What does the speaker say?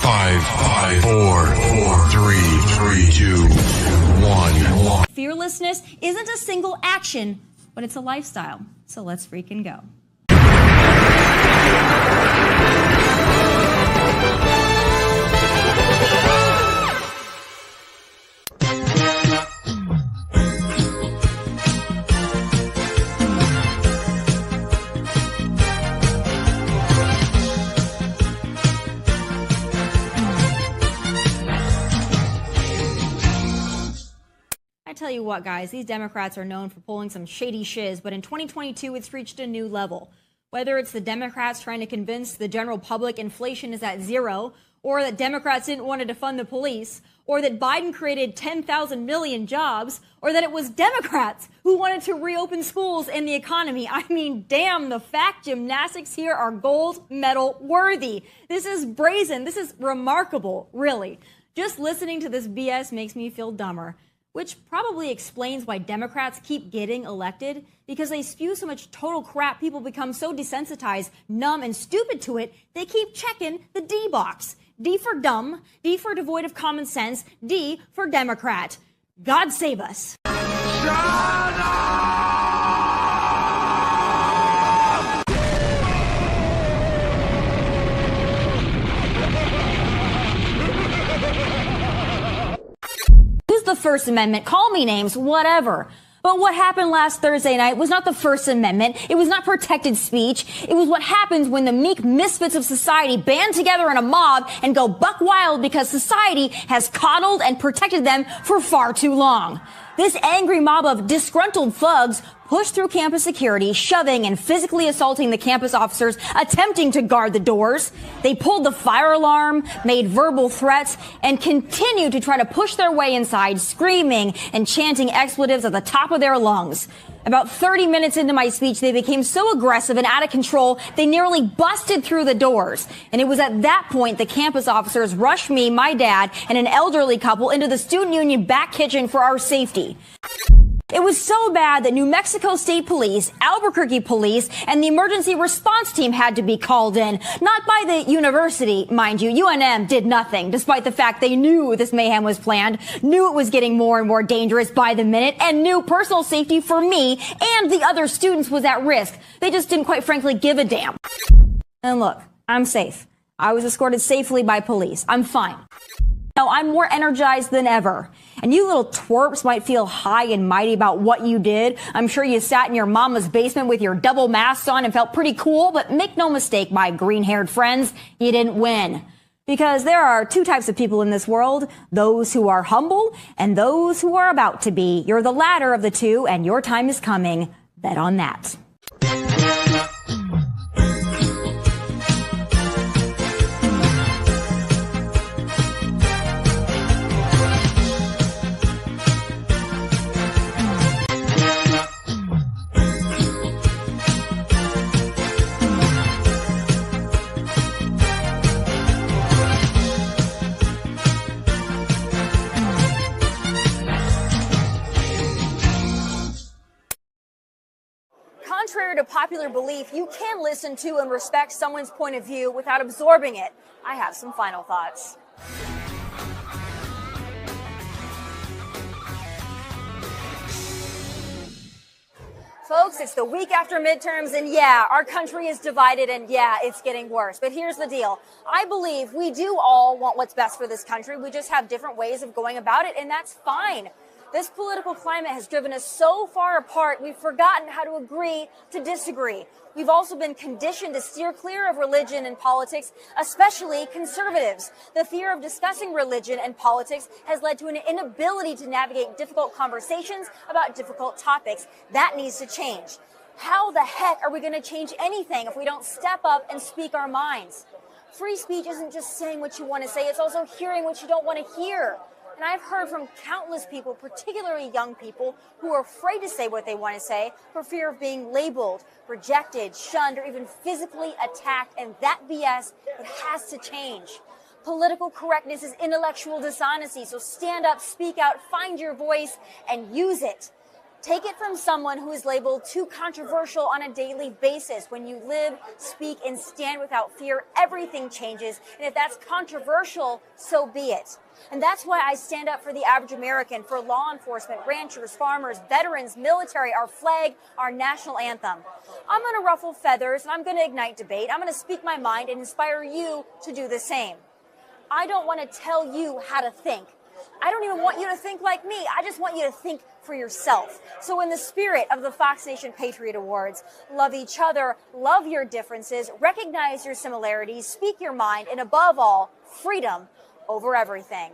Five, four, three, two, one. Fearlessness isn't a single action, but it's a lifestyle. So let's freaking go. I tell you what, guys, these Democrats are known for pulling some shady shiz, but in 2022, it's reached a new level. Whether it's the Democrats trying to convince the general public inflation is at zero, or that Democrats didn't want to defund the police, or that Biden created 10,000 million jobs, or that it was Democrats who wanted to reopen schools and the economy. I mean, damn, the fact gymnastics here are gold medal worthy. This is brazen. This is remarkable, really. Just listening to this BS makes me feel dumber. Which probably explains why Democrats keep getting elected, because they spew so much total crap, people become so desensitized, numb, and stupid to it, they keep checking the D box. D for dumb, D for devoid of common sense, D for Democrat. God save us. Shut up! Use the First Amendment, call me names, whatever. But what happened last Thursday night was not the First Amendment. It was not protected speech. It was what happens when the meek misfits of society band together in a mob and go buck wild because society has coddled and protected them for far too long. This angry mob of disgruntled thugs pushed through campus security, shoving and physically assaulting the campus officers attempting to guard the doors. They pulled the fire alarm, made verbal threats, and continued to try to push their way inside, screaming and chanting expletives at the top of their lungs. About 30 minutes into my speech, they became so aggressive and out of control, they nearly busted through the doors. And it was at that point the campus officers rushed me, my dad, and an elderly couple into the student union back kitchen for our safety. It was so bad that New Mexico State Police, Albuquerque Police, and the emergency response team had to be called in. Not by the university, mind you. UNM did nothing, despite the fact they knew this mayhem was planned, knew it was getting more and more dangerous by the minute, and knew personal safety for me and the other students was at risk. They just didn't quite frankly give a damn. And look, I'm safe. I was escorted safely by police. I'm fine. Now, I'm more energized than ever. And you little twerps might feel high and mighty about what you did. I'm sure you sat in your mama's basement with your double masks on and felt pretty cool, but make no mistake, my green-haired friends, you didn't win. Because there are two types of people in this world, those who are humble and those who are about to be. You're the latter of the two, and your time is coming. Bet on that. Contrary to popular belief, you can listen to and respect someone's point of view without absorbing it. I have some final thoughts. Folks, it's the week after midterms, and yeah, our country is divided, and yeah, it's getting worse. But here's the deal. I believe we do all want what's best for this country. We just have different ways of going about it, and that's fine. This political climate has driven us so far apart, we've forgotten how to agree to disagree. We've also been conditioned to steer clear of religion and politics, especially conservatives. The fear of discussing religion and politics has led to an inability to navigate difficult conversations about difficult topics. That needs to change. How the heck are we going to change anything if we don't step up and speak our minds? Free speech isn't just saying what you want to say, it's also hearing what you don't want to hear. And I've heard from countless people, particularly young people, who are afraid to say what they want to say for fear of being labeled, rejected, shunned, or even physically attacked. And that BS, it has to change. Political correctness is intellectual dishonesty, so stand up, speak out, find your voice, and use it. Take it from someone who is labeled too controversial on a daily basis. When you live, speak, and stand without fear, everything changes. And if that's controversial, so be it. And that's why I stand up for the average American, for law enforcement, ranchers, farmers, veterans, military, our flag, our national anthem. I'm going to ruffle feathers and I'm going to ignite debate. I'm going to speak my mind and inspire you to do the same. I don't want to tell you how to think. I don't even want you to think like me. I just want you to think for yourself. So in the spirit of the Fox Nation Patriot Awards, love each other, love your differences, recognize your similarities, speak your mind, and above all, freedom over everything.